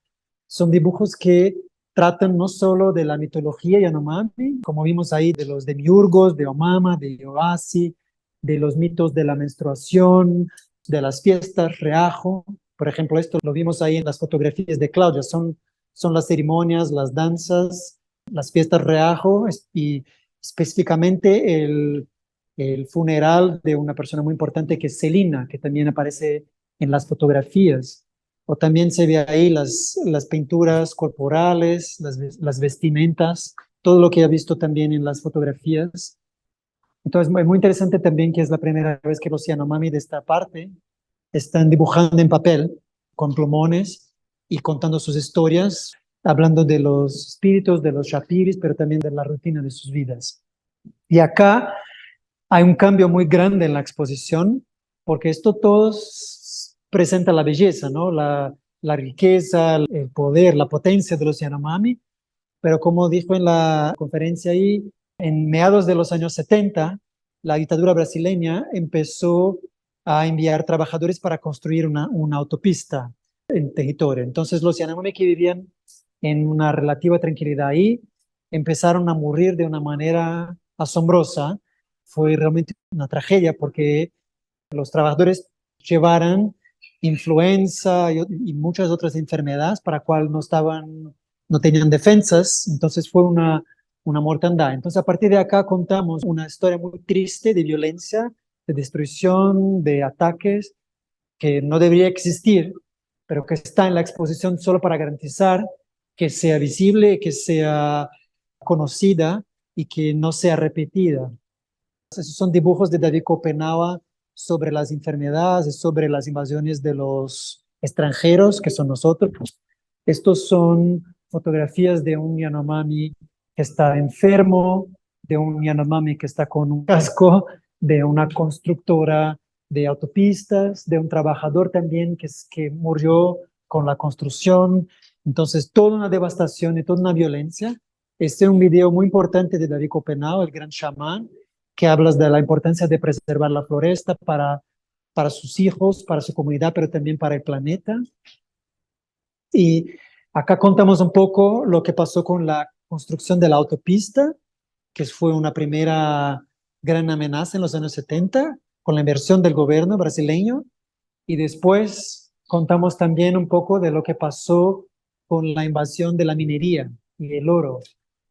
Son dibujos que tratan no solo de la mitología Yanomami, como vimos ahí, de los demiurgos, de Omama, de Oasi, de los mitos de la menstruación, de las fiestas, Reajo. Por ejemplo, esto lo vimos ahí en las fotografías de Claudia. Son son las ceremonias, las danzas, las fiestas reajo y específicamente el funeral de una persona muy importante que es Celina, que también aparece en las fotografías. O también se ve ahí las pinturas corporales, las vestimentas, todo lo que he visto también en las fotografías. Entonces, muy interesante también que es la primera vez que los Yanomami de esta parte están dibujando en papel con plumones y contando sus historias, hablando de los espíritus, de los shapiris, pero también de la rutina de sus vidas. Y acá hay un cambio muy grande en la exposición, porque esto todo presenta la belleza, ¿no? La riqueza, el poder, la potencia de los Yanomami, pero como dijo en la conferencia ahí, en mediados de los años 70, la dictadura brasileña empezó a enviar trabajadores para construir una autopista en territorio. Entonces los Yanomami que vivían en una relativa tranquilidad ahí empezaron a morir de una manera asombrosa. Fue realmente una tragedia porque los trabajadores llevaron influenza y muchas otras enfermedades para cual no tenían defensas, entonces fue una mortandad. Entonces a partir de acá contamos una historia muy triste de violencia, de destrucción, de ataques que no debería existir, pero que está en la exposición solo para garantizar que sea visible, que sea conocida y que no sea repetida. Esos son dibujos de David Copenhague sobre las enfermedades, sobre las invasiones de los extranjeros, que son nosotros. Estos son fotografías de un Yanomami que está enfermo, de un Yanomami que está con un casco, de una constructora de autopistas, de un trabajador también que murió con la construcción. Entonces, toda una devastación y toda una violencia. Este es un video muy importante de David Copenhague, el gran chamán, que habla de la importancia de preservar la floresta para sus hijos, para su comunidad, pero también para el planeta. Y acá contamos un poco lo que pasó con la construcción de la autopista, que fue una primera gran amenaza en los años 70, con la inversión del gobierno brasileño. Y después contamos también un poco de lo que pasó con la invasión de la minería y el oro,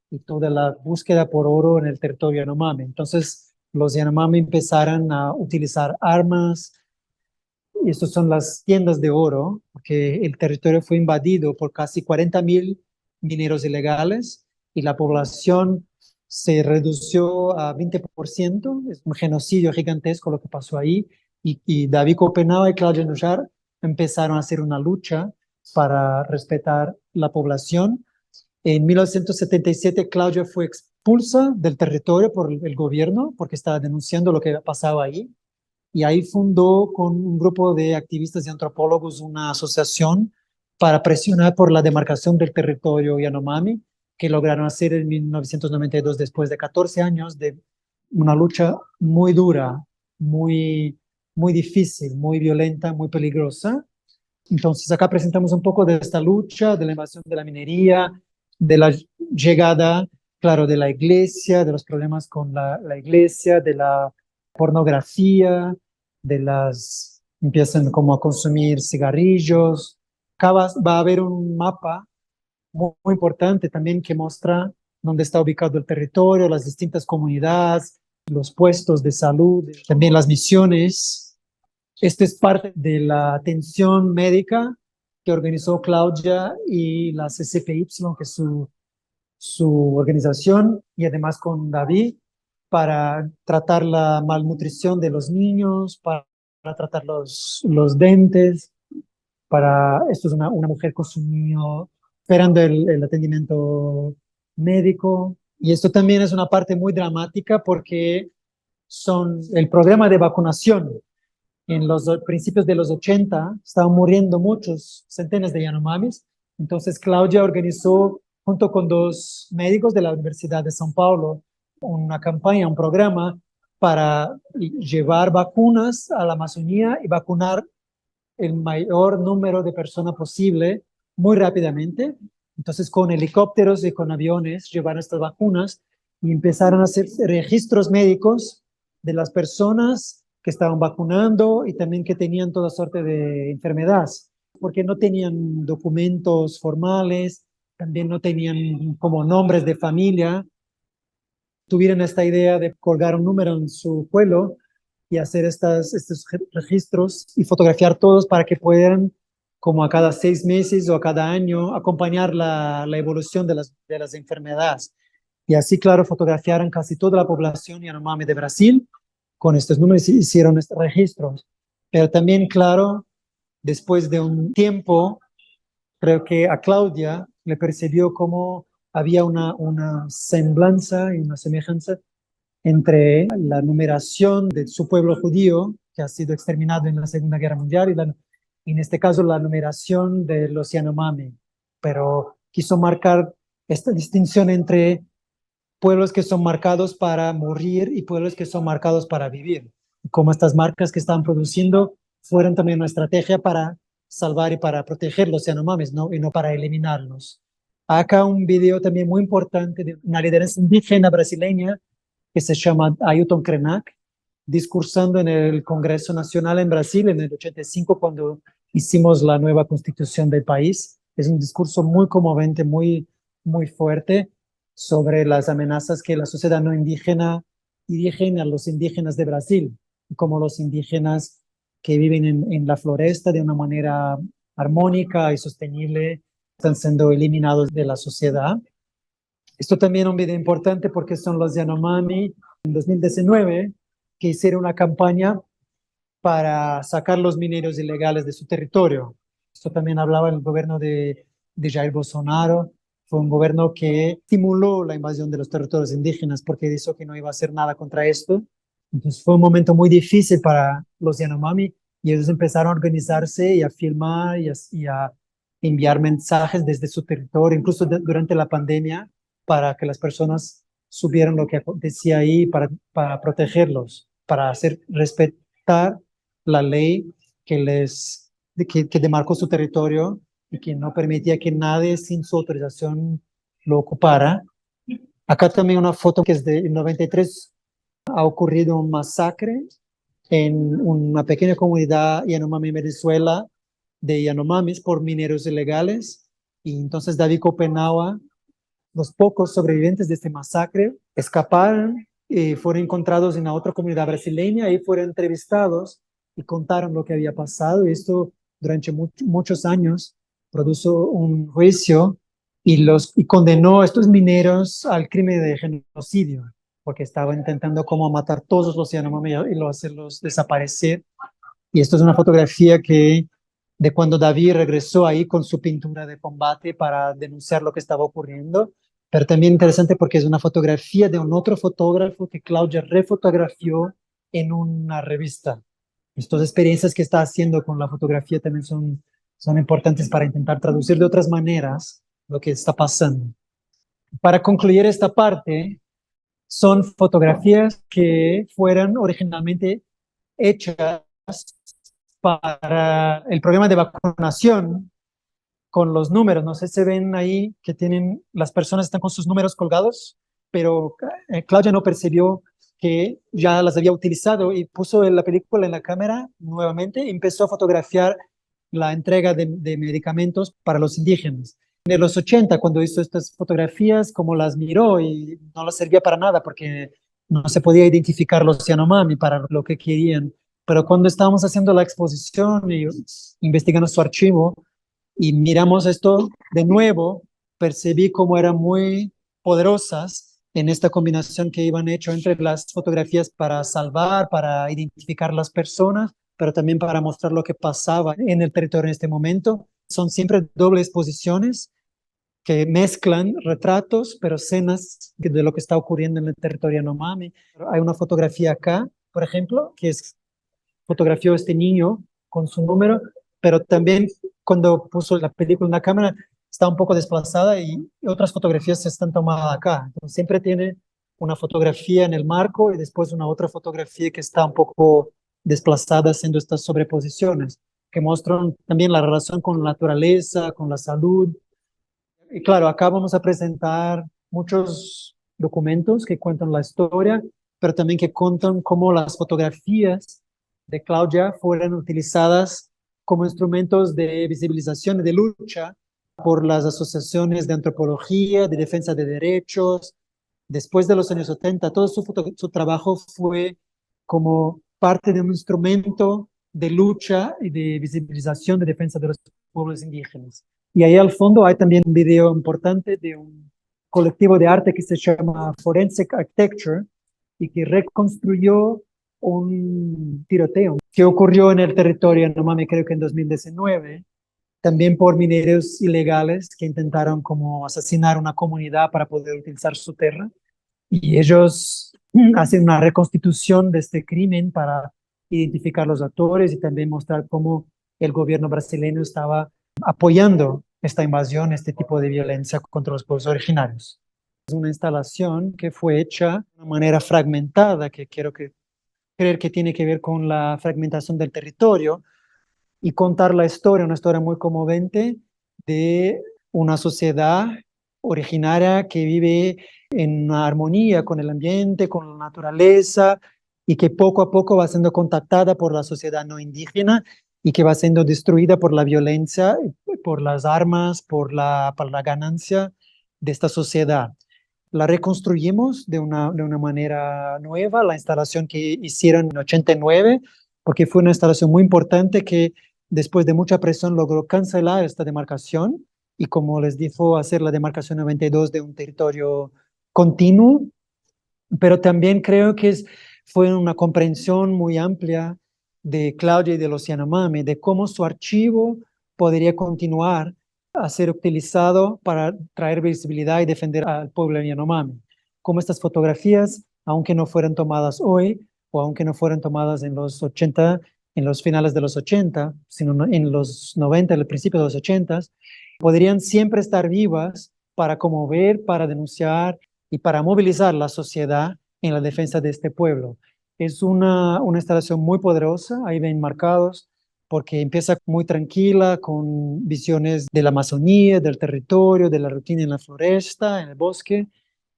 y toda la búsqueda por oro en el territorio Yanomami. Entonces, los Yanomami empezaron a utilizar armas, y estas son las tiendas de oro, porque el territorio fue invadido por casi 40.000 mineros ilegales y la población se redució a 20%. Es un genocidio gigantesco lo que pasó ahí. Y David Copenhague y Claudia Nujar empezaron a hacer una lucha para respetar la población. En 1977, Claudia fue expulsa del territorio por el gobierno porque estaba denunciando lo que pasaba ahí. Y ahí fundó con un grupo de activistas y antropólogos una asociación para presionar por la demarcación del territorio Yanomami, que lograron hacer en 1992, después de 14 años de una lucha muy dura, muy difícil, muy violenta, muy peligrosa. Entonces acá presentamos un poco de esta lucha, de la invasión de la minería, de la llegada, claro, de la iglesia, de los problemas con la iglesia, de la pornografía, empiezan como a consumir cigarrillos. Acá va a haber un mapa muy importante también que muestra dónde está ubicado el territorio, las distintas comunidades, los puestos de salud, también las misiones. Esto es parte de la atención médica que organizó Claudia y la CCPY, que es su organización, y además con David, para tratar la malnutrición de los niños, para tratar los dentes, esto es una mujer con su niño esperando el atendimiento médico. Y esto también es una parte muy dramática porque son el programa de vacunación. En los principios de los 80 estaban muriendo muchos, centenas de Yanomamis. Entonces Claudia organizó, junto con dos médicos de la Universidad de São Paulo, una campaña, un programa para llevar vacunas a la Amazonía y vacunar el mayor número de personas posible muy rápidamente. Entonces, con helicópteros y con aviones llevaron estas vacunas y empezaron a hacer registros médicos de las personas que estaban vacunando y también que tenían toda suerte de enfermedades, porque no tenían documentos formales, también no tenían como nombres de familia, tuvieron esta idea de colgar un número en su pueblo y hacer estos registros y fotografiar todos para que puedan, como a cada 6 meses o a cada año, acompañar la evolución de las enfermedades. Y así, claro, fotografiaron casi toda la población Yanomami de Brasil con estos números y hicieron estos registros. Pero también, claro, después de un tiempo, creo que a Claudia le percibió como había una semblanza y una semejanza entre la numeración de su pueblo judío, que ha sido exterminado en la Segunda Guerra Mundial, y en este caso la numeración de los Yanomami. Pero quiso marcar esta distinción entre pueblos que son marcados para morir y pueblos que son marcados para vivir. Como estas marcas que están produciendo fueron también una estrategia para salvar y para proteger los Yanomamis, ¿no? Y no para eliminarlos. Acá un video también muy importante de una lideresa indígena brasileña que se llama Ailton Krenak, discursando en el Congreso Nacional en Brasil en el 85 cuando hicimos la nueva constitución del país. Es un discurso muy conmovente, muy fuerte sobre las amenazas que la sociedad no indígena dirigen a los indígenas de Brasil, como los indígenas que viven en la floresta de una manera armónica y sostenible están siendo eliminados de la sociedad. Esto también es un video importante porque son los Yanomami en 2019 que hicieron una campaña para sacar los mineros ilegales de su territorio. Esto también hablaba el gobierno de Jair Bolsonaro. Fue un gobierno que estimuló la invasión de los territorios indígenas porque dijo que no iba a hacer nada contra esto. Entonces fue un momento muy difícil para los Yanomami y ellos empezaron a organizarse y a filmar y a enviar mensajes desde su territorio, incluso durante la pandemia, para que las personas supieran lo que acontecía ahí, para protegerlos, para hacer respetar la ley que demarcó su territorio y que no permitía que nadie sin su autorización lo ocupara. Acá también una foto que es de 93, ha ocurrido un masacre en una pequeña comunidad Yanomami en Venezuela de Yanomamis por mineros ilegales y entonces David Copenaua, los pocos sobrevivientes de este masacre escaparon y fueron encontrados en la otra comunidad brasileña y fueron entrevistados y contaron lo que había pasado. Y esto durante muchos años produjo un juicio y condenó a estos mineros al crimen de genocidio, porque estaban intentando como matar todos los Yanomami y hacerlos desaparecer. Y esto es una fotografía de cuando David regresó ahí con su pintura de combate para denunciar lo que estaba ocurriendo. Pero también interesante porque es una fotografía de un otro fotógrafo que Claudia refotografió en una revista. Estas experiencias que está haciendo con la fotografía también son importantes para intentar traducir de otras maneras lo que está pasando. Para concluir esta parte, son fotografías que fueron originalmente hechas para el programa de vacunación con los números. No sé si ven ahí que las personas están con sus números colgados, pero Claudia no percibió que ya las había utilizado y puso la película en la cámara nuevamente y empezó a fotografiar la entrega de medicamentos para los indígenas. En los 80, cuando hizo estas fotografías, como las miró y no les servía para nada porque no se podía identificar los Yanomami para lo que querían. Pero cuando estábamos haciendo la exposición y investigando su archivo y miramos esto de nuevo, percibí cómo eran muy poderosas en esta combinación que iban hecho entre las fotografías para salvar, para identificar las personas, pero también para mostrar lo que pasaba en el territorio en este momento. Son siempre dobles posiciones que mezclan retratos, pero escenas de lo que está ocurriendo en el territorio Yanomami. Hay una fotografía acá, por ejemplo, que fotografió este niño con su número, pero también cuando puso la película en la cámara está un poco desplazada y otras fotografías se están tomadas acá. Entonces siempre tiene una fotografía en el marco y después una otra fotografía que está un poco desplazada haciendo estas sobreposiciones, que muestran también la relación con la naturaleza, con la salud. Y claro, acá vamos a presentar muchos documentos que cuentan la historia, pero también que cuentan cómo las fotografías de Claudia fueron utilizadas como instrumentos de visibilización y de lucha por las asociaciones de antropología, de defensa de derechos. Después de los años 70, todo su trabajo fue como parte de un instrumento de lucha y de visibilización de defensa de los pueblos indígenas. Y ahí al fondo hay también un video importante de un colectivo de arte que se llama Forensic Architecture y que reconstruyó un tiroteo que ocurrió en el territorio Yanomami, creo que en 2019, también por mineros ilegales que intentaron como asesinar una comunidad para poder utilizar su tierra. Y ellos hacen una reconstitución de este crimen para identificar los actores y también mostrar cómo el gobierno brasileño estaba apoyando esta invasión, este tipo de violencia contra los pueblos originarios. Es una instalación que fue hecha de una manera fragmentada, que quiero creer que tiene que ver con la fragmentación del territorio y contar la historia, una historia muy conmovente de una sociedad originaria que vive en una armonía con el ambiente, con la naturaleza, y que poco a poco va siendo contactada por la sociedad no indígena y que va siendo destruida por la violencia, por las armas, por la ganancia de esta sociedad. La reconstruimos de una manera nueva, la instalación que hicieron en 89, porque fue una instalación muy importante que después de mucha presión logró cancelar esta demarcación y, como les dijo, hacer la demarcación 92 de un territorio continuo, pero también creo que fue una comprensión muy amplia de Claudia y de los Yanomami, de cómo su archivo podría continuar a ser utilizado para traer visibilidad y defender al pueblo Yanomami. Como estas fotografías, aunque no fueran tomadas hoy, o aunque no fueran tomadas en los 80, en los finales de los 80, sino en los 90, en el principio de los 80, podrían siempre estar vivas para conmover, para denunciar y para movilizar la sociedad en la defensa de este pueblo. Es una instalación muy poderosa, ahí ven marcados, porque empieza muy tranquila, con visiones de la Amazonía, del territorio, de la rutina en la floresta, en el bosque,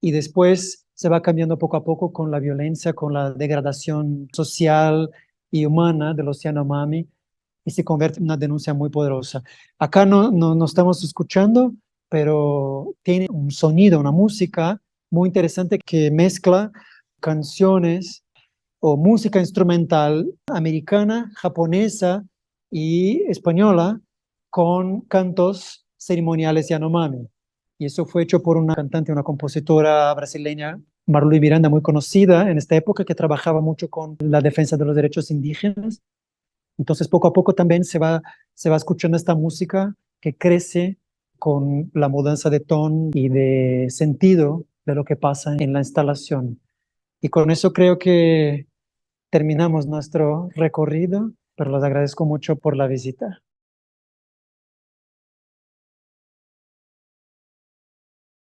y después se va cambiando poco a poco con la violencia, con la degradación social y humana de los Yanomami, y se convierte en una denuncia muy poderosa. Acá no estamos escuchando, pero tiene un sonido, una música muy interesante que mezcla canciones o música instrumental americana, japonesa y española con cantos ceremoniales Yanomami. Y eso fue hecho por una cantante, una compositora brasileña, Marluí Miranda, muy conocida en esta época, que trabajaba mucho con la defensa de los derechos indígenas. Entonces, poco a poco también se va escuchando esta música que crece con la mudanza de tono y de sentido de lo que pasa en la instalación. Y con eso creo que terminamos nuestro recorrido, pero les agradezco mucho por la visita.